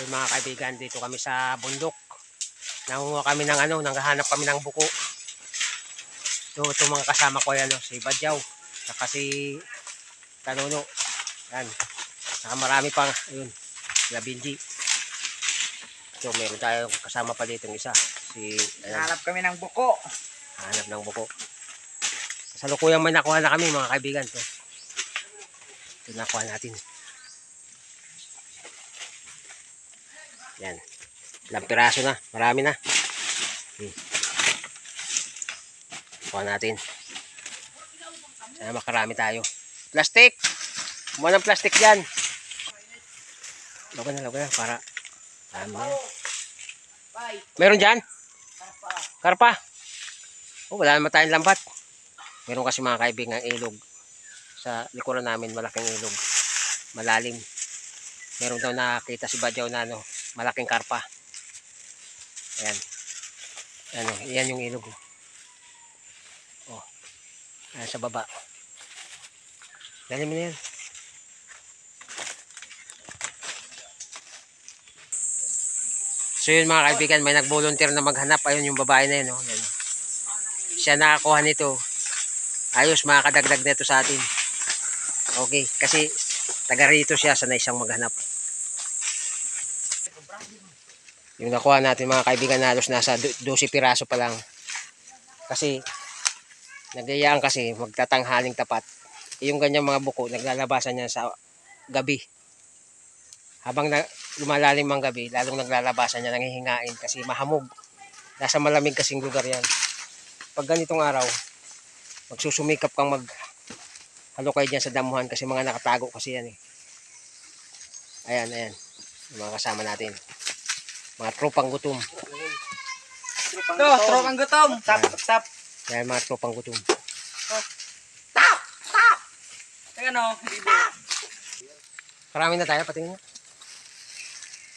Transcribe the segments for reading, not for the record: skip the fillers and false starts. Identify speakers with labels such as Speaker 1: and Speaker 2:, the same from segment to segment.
Speaker 1: Yung mga kaibigan, dito kami sa bundok. Nangunguha kami ng nanghahanap kami ng buko. Ito mga kasama ko yan, si Badyaw, saka si Tanuno. Yan. Saka marami pang, ayun, sila Benji. So, meron tayo kasama pa dito ng isa.
Speaker 2: Hanap kami ng buko.
Speaker 1: Hanap ng buko. Sa lukuyang may nakuha na kami mga kaibigan. Ito nakuha natin. Yan. Ilang piraso na. Marami na. Kuha natin. Sana makarami tayo. Plastic! Kumuha ng plastic dyan. Laga na. Para. Meron dyan? Karpa. Oh, wala naman tayong lambat. Meron kasi mga kaibigan ilog. Sa likuran namin malaking ilog. Malalim. Meron daw nakita si Badyaw na malaking karpa. Ayan. Yan yung ilog. Oh. Ayan sa baba. Dali mo na yan. So yun mga kaibigan, may nag-volunteer na maghanap. Ayun yung babae na yun. Yan. Siya nakakuha nito. Ayos, makakadagdag nito sa atin. Okay, kasi taga rito siya, sanay siyang maghanap. Yung nakuha natin mga kaibigan, halos nasa 12 piraso pa lang. Kasi nagayaan kasi magtatanghaling tapat. Yung ganyang mga buko, naglalabasan niya sa gabi. Habang lumalalim ang gabi, lalong naglalabasan niya, nangihingain kasi mahamog. Nasa malamig kasing lugar yan. Pag ganitong araw, magsusumikap kang halukay dyan sa damuhan kasi mga nakatago kasi yan eh. Ayan. Yung mga kasama natin. Mga tropang gutom.
Speaker 2: Tropang gutom. Tap.
Speaker 1: Ayan mga tropang gutom.
Speaker 2: Tap. Teka
Speaker 1: Karami na tayo, patingin nyo.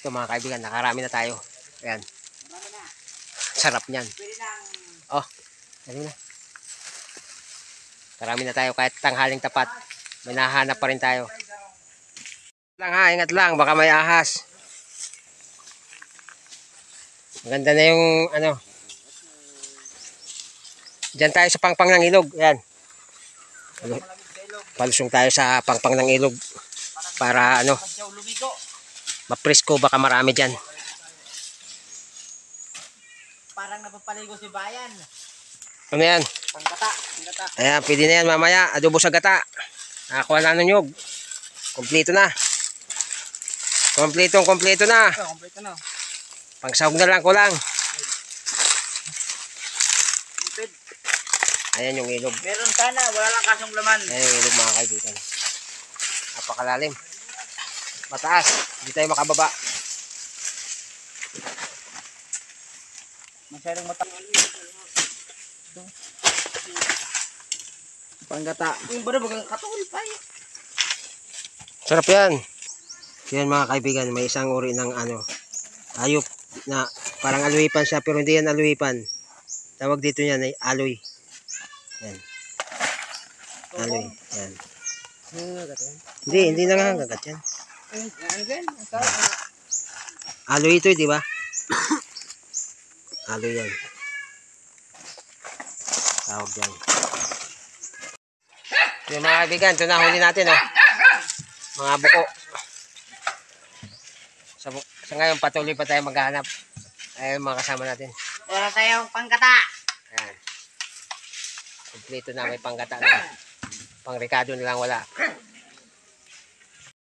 Speaker 1: Ito mga kaibigan, nakarami na tayo. Ayan. Sarap niyan. Oh, dali na. Karami na tayo kahit tanghaling tapat. May nahanap pa rin tayo. Ingat lang, baka may ahas. Maganda na yung Diyan tayo sa pangpang ng ilog. Ayan. Palusong tayo sa pangpang ng ilog. Para mapresko, baka marami dyan.
Speaker 2: Parang napapaligo si bayan.
Speaker 1: Ano yan?
Speaker 2: Panggata.
Speaker 1: Ayan, pwede na yan mamaya. Adobo sa gata. Nakakuha na ng nyug. Kompleto na. Kompleto na.
Speaker 2: Kompleto na.
Speaker 1: Pangsahog na lang ko lang. Ayan yung ilog.
Speaker 2: Meron sana, wala lang kasong laman.
Speaker 1: Ayan yung ilog mga kaibigan. Napakalalim. Mataas. Hindi tayo makababa.
Speaker 2: Masyadong mataas. Panggata. Yung bada bagang katol pa eh.
Speaker 1: Sarap yan. Yan mga kaibigan, may isang uri ng hayop na parang aluipan siya pero hindi yan aluipan. Tawag dito yan ay aloy. Yan. Aloy. Yan. Hindi na nga gagat yan. Aloy ito, di ba? Aloy yan. Tawag yan. Yung mga kaibigan, ito na huli natin mga buko. Sa ngayon patuloy pa tayo maghahanap. Ayun mga kasama natin.
Speaker 2: Wala tayong panggata.
Speaker 1: Ayan. Kompleto na, may panggata na. Pang Ricardo na lang wala.